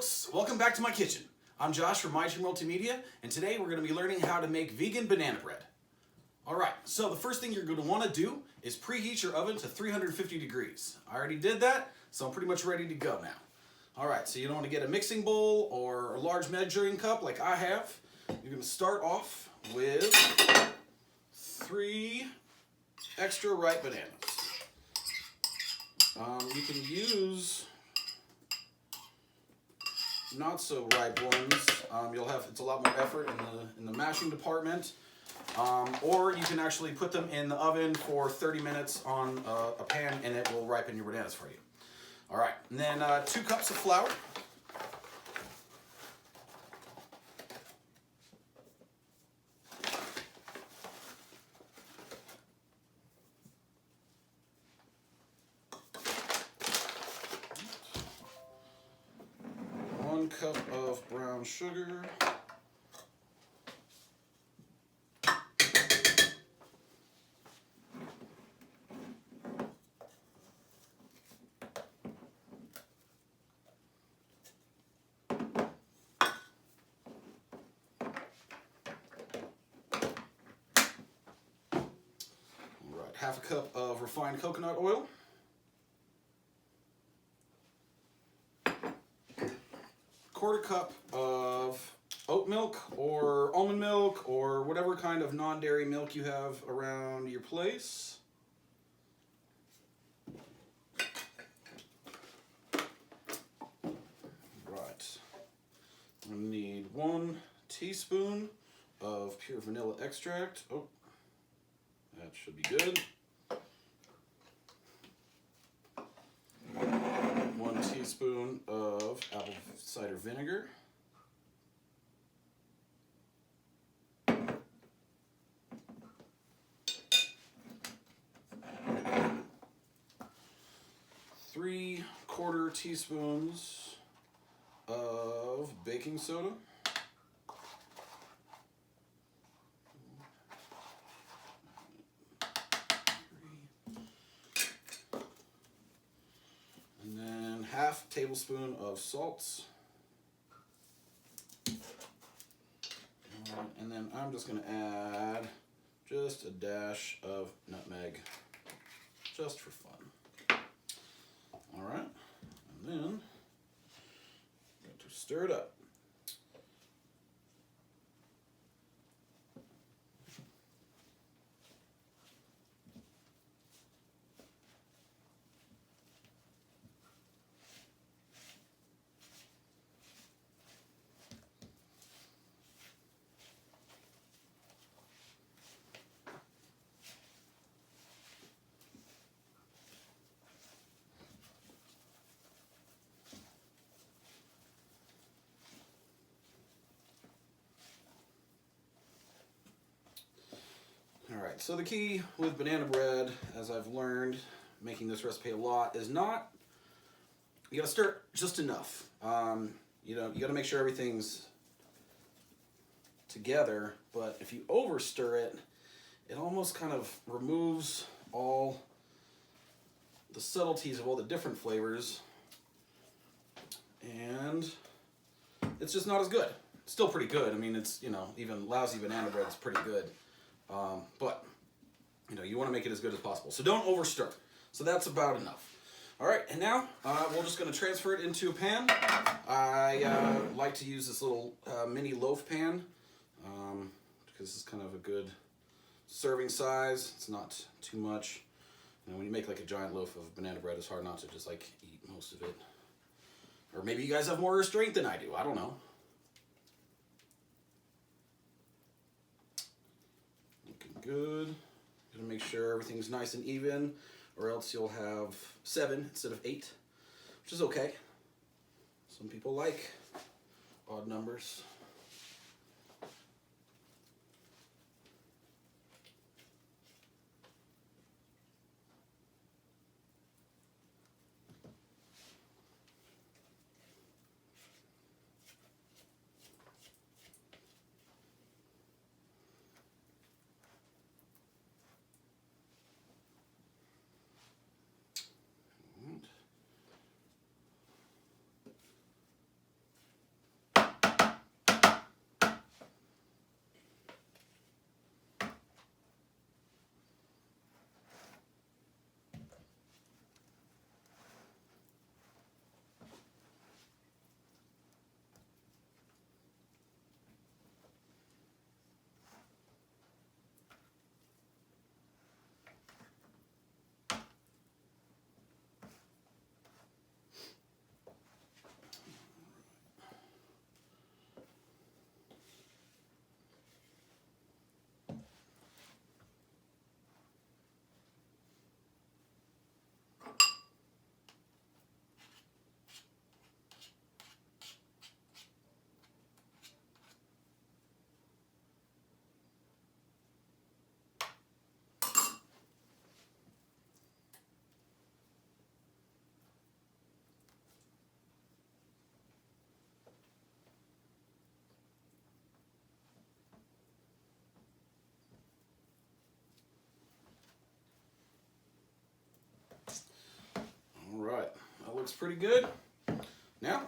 folks, welcome back to my kitchen. I'm Josh from Maitri Multimedia, and today we're going to be learning how to make vegan banana bread. Alright, so the first thing you're going to want to do is preheat your oven to 350 degrees. I already did that, so I'm pretty much ready to go now. Alright, so you don't want to get a mixing bowl or a large measuring cup like I have. You're going to start off with 3 extra ripe bananas. You can use not so ripe ones. It's a lot more effort in the mashing department. Or you can actually put them in the oven for 30 minutes on a pan and it will ripen your bananas for you. All right, and then 2 cups of flour. Cup of brown sugar, half a cup of refined coconut oil, quarter cup of oat milk or almond milk or whatever kind of non-dairy milk you have around your place. Right. I need 1 teaspoon of pure vanilla extract. Oh, that should be good. 1 teaspoon of apple cider vinegar. Three-quarter teaspoons of baking soda. And then half tablespoon of salts. And then I'm just going to add just a dash of nutmeg, just for fun. All right, and then I'm going to stir it up. Alright, so the key with banana bread, as I've learned making this recipe a lot, is not, you gotta stir it just enough. You gotta make sure everything's together, but if you over stir it, it almost kind of removes all the subtleties of all the different flavors, and it's just not as good. It's still pretty good. I mean, it's, even lousy banana bread is pretty good. But you want to make it as good as possible. So don't over stir. So that's about enough. All right, and now we're just going to transfer it into a pan. I like to use this little mini loaf pan because it's kind of a good serving size. It's not too much. When you make like a giant loaf of banana bread, it's hard not to just like eat most of it. Or maybe you guys have more restraint than I do. I don't know. Good. Gotta make sure everything's nice and even, or else you'll have 7 instead of 8, which is okay. Some people like odd numbers. looks pretty good. Now,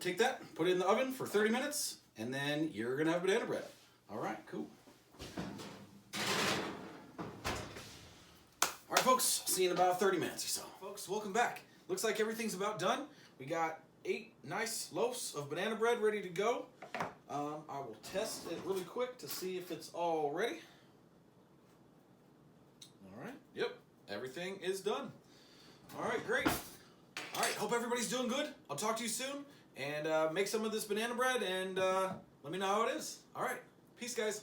take that, put it in the oven for 30 minutes, and then you're gonna have banana bread. All right, cool. All right, folks, see you in about 30 minutes or so. Folks, welcome back. Looks like everything's about done. We got 8 nice loaves of banana bread ready to go. I will test it really quick to see if it's all ready. All right, yep, everything is done. All right, great. All right, hope everybody's doing good. I'll talk to you soon, and make some of this banana bread, and let me know how it is. All right, peace, guys.